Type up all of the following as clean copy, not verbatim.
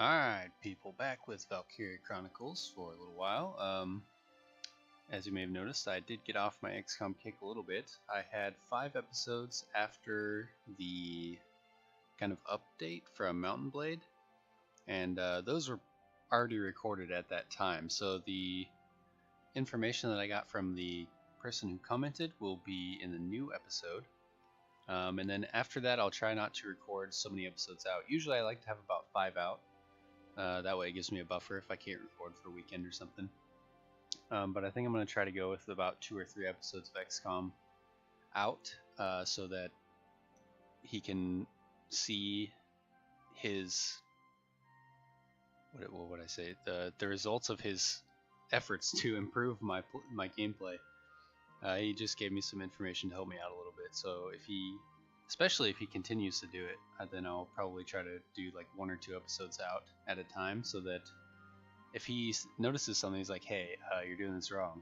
Alright, people, back with Valkyria Chronicles for a little while. As you may have noticed, I did get off my XCOM kick a little bit. I had 5 episodes after the kind of update from Mountain Blade, and those were already recorded at that time, so the information that I got from the person who commented will be in the new episode. And then after that, I'll try not to record so many episodes out. Usually I like to have about 5 out. That way it gives me a buffer if I can't record for a weekend or something. But I think I'm going to try to go with about 2 or 3 episodes of XCOM out, so that he can see his, what would I say, the results of his efforts to improve my gameplay. He just gave me some information to help me out a little bit, so especially if he continues to do it, then I'll probably try to do like 1 or 2 episodes out at a time, so that if he notices something, he's like, hey, you're doing this wrong,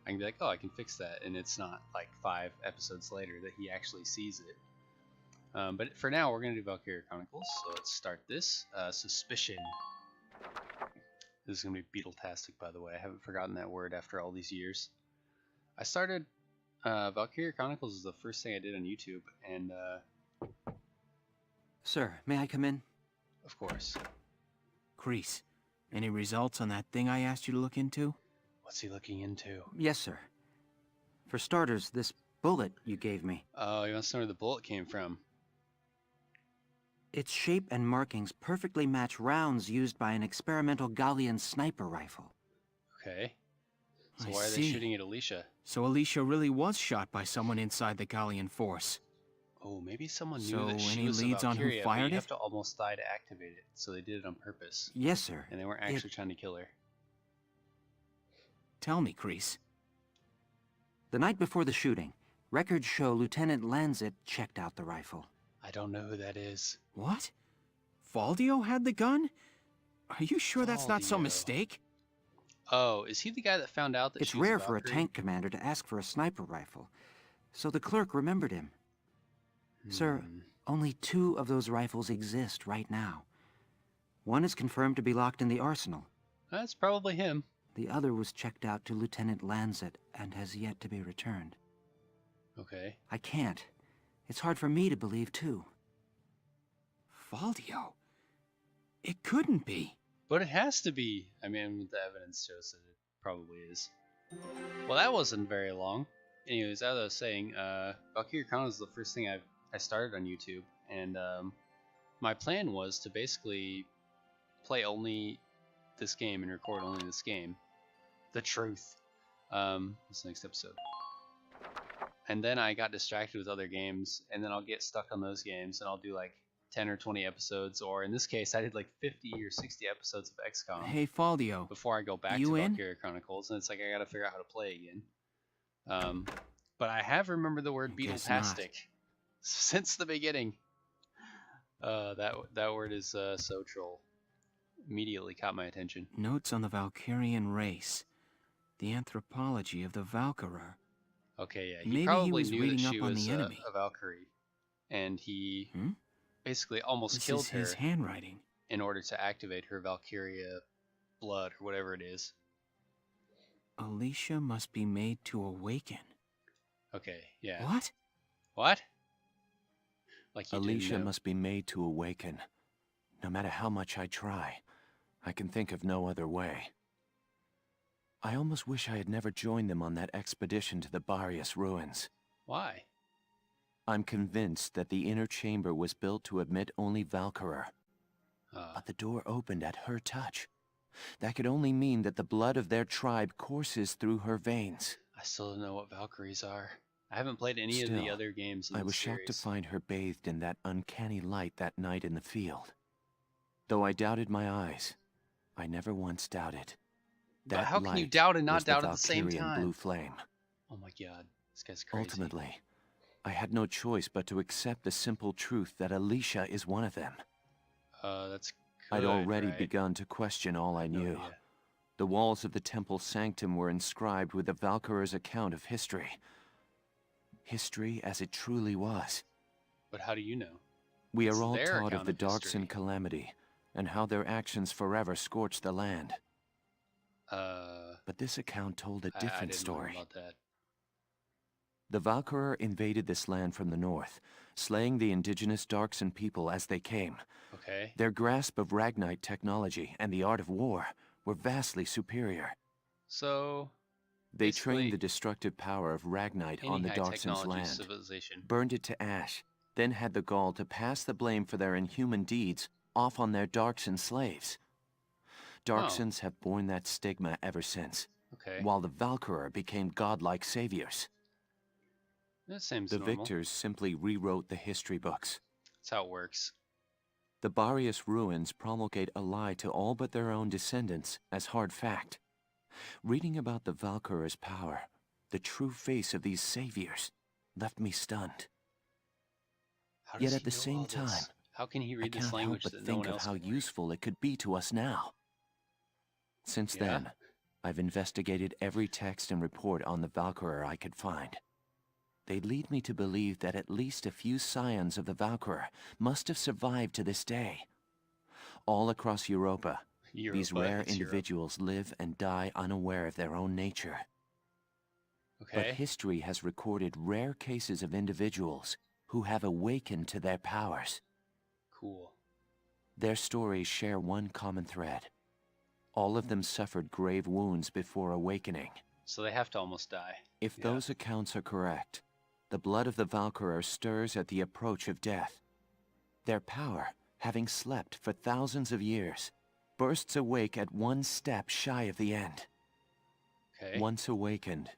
I can be like, oh, I can fix that, and it's not like 5 episodes later that he actually sees it. But for now, we're going to do Valkyria Chronicles, so let's start this. Suspicion. This is going to be Beetle-tastic, by the way. I haven't forgotten that word after all these years. I started Valkyria Chronicles is the first thing I did on YouTube, and Sir, may I come in? of course. Kreese, any results on that thing I asked you to look into? What's he looking into? Yes, sir. For starters, this bullet you gave me. Oh, he wants to know where the bullet came from. Its shape and markings perfectly match rounds used by an experimental Gallian sniper rifle. Okay. So I why are they see. shooting at Alicia? So Alicia really was shot by someone inside the Gallian force. Oh, maybe someone knew So that she any was a leads on who Valkyria, but fired you have it? to almost die to activate it, so they did it on purpose. Yes, sir. And they weren't actually trying to kill her. Tell me, Kreese. The night before the shooting, records show Lieutenant Lanzet checked out the rifle. I don't know who that is. What? Faldio had the gun? Are you sure that's not some Faldio. mistake? Oh, is he the guy that found out that It's she was rare a for a Valkyrie? tank commander to ask for a sniper rifle, so the clerk remembered him. Sir, Hmm. only 2 of those rifles exist right now. One is confirmed to be locked in the arsenal. That's probably him. The other was checked out to Lieutenant Lanzet and has yet to be returned. Okay. I can't. It's hard for me to believe, too. Faldio? It couldn't be. But it has to be. I mean, the evidence shows that it probably is. Well, that wasn't very long. Anyways, as I was saying, Valkyria Chronicles is the first thing I started on YouTube, and my plan was to basically play only this game and record only this game. The truth. This next episode. And then I got distracted with other games, and then I'll get stuck on those games, and I'll do like 10 or 20 episodes, or in this case, I did like 50 or 60 episodes of XCOM Hey, Faldio. before I go back You to in? Valkyria Chronicles, and it's like I gotta figure out how to play again. But I have remembered the word I guess not. Beetle-tastic since the beginning. That word is so troll. Immediately caught my attention. Notes on the Valkyrian race. The anthropology of the Valkyra. Okay, yeah, Maybe he probably was knew reading that up she on was the enemy. a Valkyrie, and he Hmm? basically almost This killed is her his handwriting. in order to activate her Valkyria blood or whatever it is. Alicia must be made to awaken. Okay, yeah. What? What? Like you didn't Alicia know. must be made to awaken. No matter how much I try, I can think of no other way. I almost wish I had never joined them on that expedition to the Barius ruins. Why? I'm convinced that the inner chamber was built to admit only Valkyra, Uh, but the door opened at her touch. That could only mean that the blood of their tribe courses through her veins. I still don't know what Valkyries are. I haven't played any of the Still, other games in I the was shocked to series. find her bathed in that uncanny light that night in the field. Though I doubted my eyes, I never once doubted. But That how can you light doubt and not was doubt at the same Valkyrian time? blue flame. Oh my god, this guy's crazy. Ultimately, I had no choice but to accept the simple truth that Alicia is one of them. That's I'd good, already right? begun to question all I No knew. idea. The walls of the temple sanctum were inscribed with the Valkyr's account of history. History as it truly was. But how do you know? We It's are all their taught of account the of darks history. and calamity, and how their actions forever scorched the land. But this account told a I different didn't story. know about that. The Valkyria invaded this land from the north, slaying the indigenous Darkson people as they came. Okay. Their grasp of Ragnite technology and the art of war were vastly superior. So They basically, trained the destructive power of Ragnite on any the high Darkson's technology land, civilization. burned it to ash, then had the gall to pass the blame for their inhuman deeds off on their Darkson slaves. Darksons have borne that stigma ever since, Okay. while the Valkyria became godlike saviors. That seems The normal. victors simply rewrote the history books. That's how it works. The Barious ruins promulgate a lie to all but their own descendants as hard fact. Reading about the Valkyria's power, the true face of these saviors, left me stunned. How does Yet he at the know same all this? time, How can he I read can't this help language but that no think one of else how can read? useful it could be to us now. Since Yeah? then, I've investigated every text and report on the Valkyria I could find. They lead me to believe that at least a few scions of the Valkyria must have survived to this day. All across Europa, these rare It's Europe. individuals live and die unaware of their own nature. But Okay. history has recorded rare cases of individuals who have awakened to their powers. Cool. Their stories share one common thread. All of them suffered grave wounds before awakening. So they have to almost die. If Yeah. those accounts are correct, the blood of the Valkyria stirs at the approach of death. Their power, having slept for thousands of years, bursts awake at one step shy of the end. Okay. Once awakened,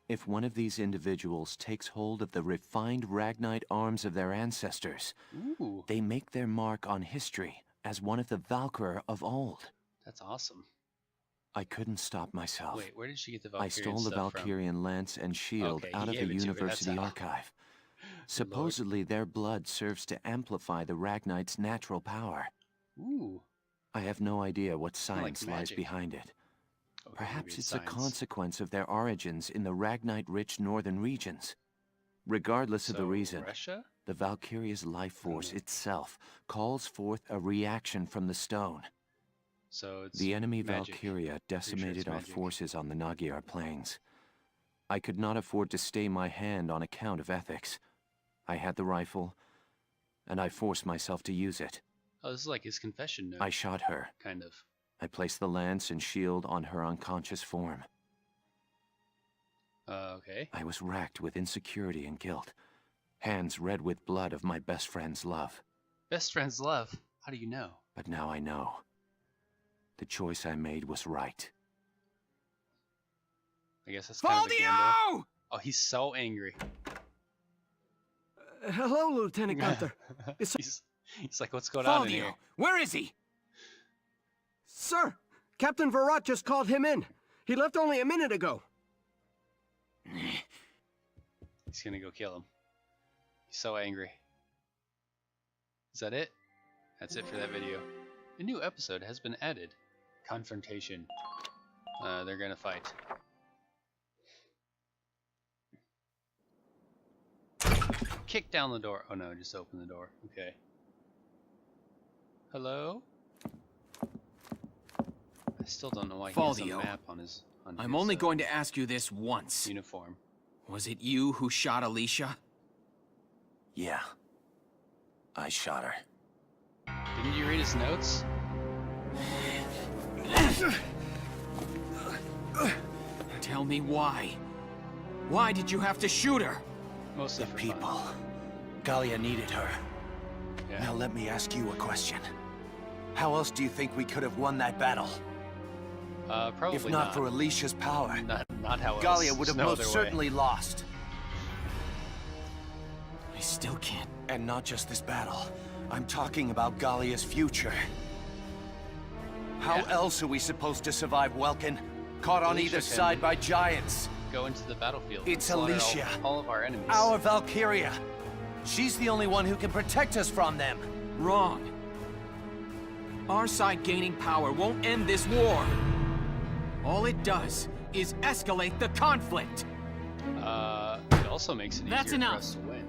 if one of these individuals takes hold of the refined Ragnite arms of their ancestors, Ooh, they make their mark on history as one of the Valkyria of old. that's awesome. I couldn't stop myself. Wait, where did she get the I Valkyrian stole the stuff from? Valkyrian lance and shield Okay, out he of the gave it to her, that's university how. archive. Supposedly their blood serves to amplify the Ragnite's natural power. Ooh. I have no idea what Kinda like science lies magic. behind it. Okay, Perhaps maybe it's science. a consequence of their origins in the Ragnite-rich northern regions. Regardless of the So, reason, Russia? the Valkyria's life force know. itself calls forth a reaction from the stone. So it's The enemy magic. Valkyria decimated our magic. forces on the Magyar plains. I could not afford to stay my hand on account of ethics. I had the rifle, and I forced myself to use it. Oh, this is like his confession note. I shot her. Kind of. I placed the lance and shield on her unconscious form. Okay. I was racked with insecurity and guilt, hands red with blood of my best friend's love. Best friend's love. How do you know? But now I know. The choice I made was right. I guess that's kind of a gamble. Faldio! Oh, he's so angry. Hello, Lieutenant Gunther. he's like, what's going on in Faldio, here? where is he? Sir, Captain Virat just called him in. He left only a minute ago. He's gonna go kill him. He's so angry. Is that it? That's it for that video. A new episode has been added. Confrontation. They're gonna fight. Kick down the door. Oh no, just open the door. Okay. Hello? I still don't know why he has a Faldio, map on his I'm only going to ask you this once. uniform. Was it you who shot Alicia? Yeah. I shot her. Didn't you read his notes? Tell me why. Why did you have to shoot her? Mostly The for people. fun. Galia needed her. Yeah. Now let me ask you a question. How else do you think we could have won that battle? Probably If not for Alicia's power, Not how else. Galia would There's have no most other way. certainly lost. I still can't. And not just this battle. I'm talking about Galia's future. How Yeah. else are we supposed to survive Welkin? Caught on Alicia either can- side by giants. Go into the battlefield. It's and slaughter Alicia. all of our enemies. Our Valkyria. She's the only one who can protect us from them. Wrong. Our side gaining power won't end this war. All it does is escalate the conflict. It also makes it That's easier enough. for us to win.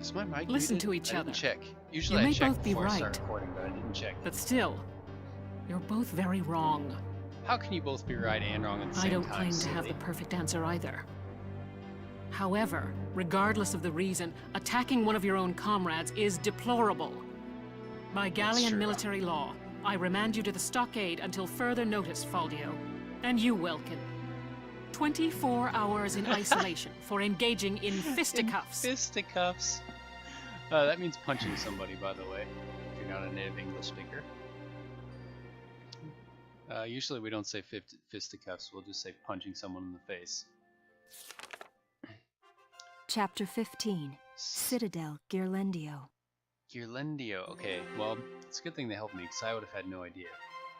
Is my mic Listen muted? to each I other. didn't check. Usually You I may check both be before I start right. recording, but I didn't check. But still, you're both very wrong. How can you both be right and wrong at the I same don't time, claim to have the silly? perfect answer either. However, regardless of the reason, attacking one of your own comrades is deplorable. By Gallian true. military law, I remand you to the stockade until further notice, Faldio. And you, Welkin. 24 hours in isolation for engaging in fisticuffs. Fisticuffs. That means punching somebody, by the way, if you're not a native English speaker. Usually we don't say fisticuffs, we'll just say punching someone in the face. Chapter 15, Citadel Ghirlandaio. Ghirlandaio, okay, well, it's a good thing they helped me, because I would have had no idea.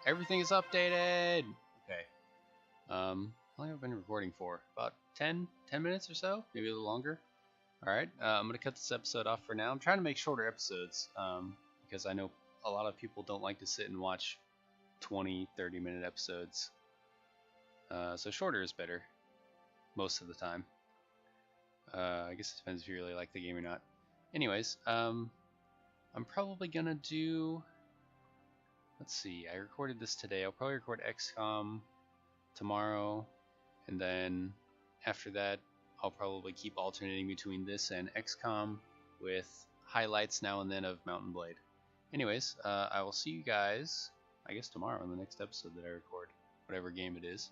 Everything is updated! Okay. How long have I been recording for? About 10 minutes or so? Maybe a little longer? Alright, I'm going to cut this episode off for now. I'm trying to make shorter episodes, because I know a lot of people don't like to sit and watch 20, 30-minute episodes. So shorter is better, most of the time. I guess it depends if you really like the game or not. Anyways, I'm probably going to do... Let's see, I recorded this today. I'll probably record XCOM tomorrow, and then after that, I'll probably keep alternating between this and XCOM with highlights now and then of Mountain Blade. Anyways, I will see you guys, I guess tomorrow in the next episode that I record, whatever game it is.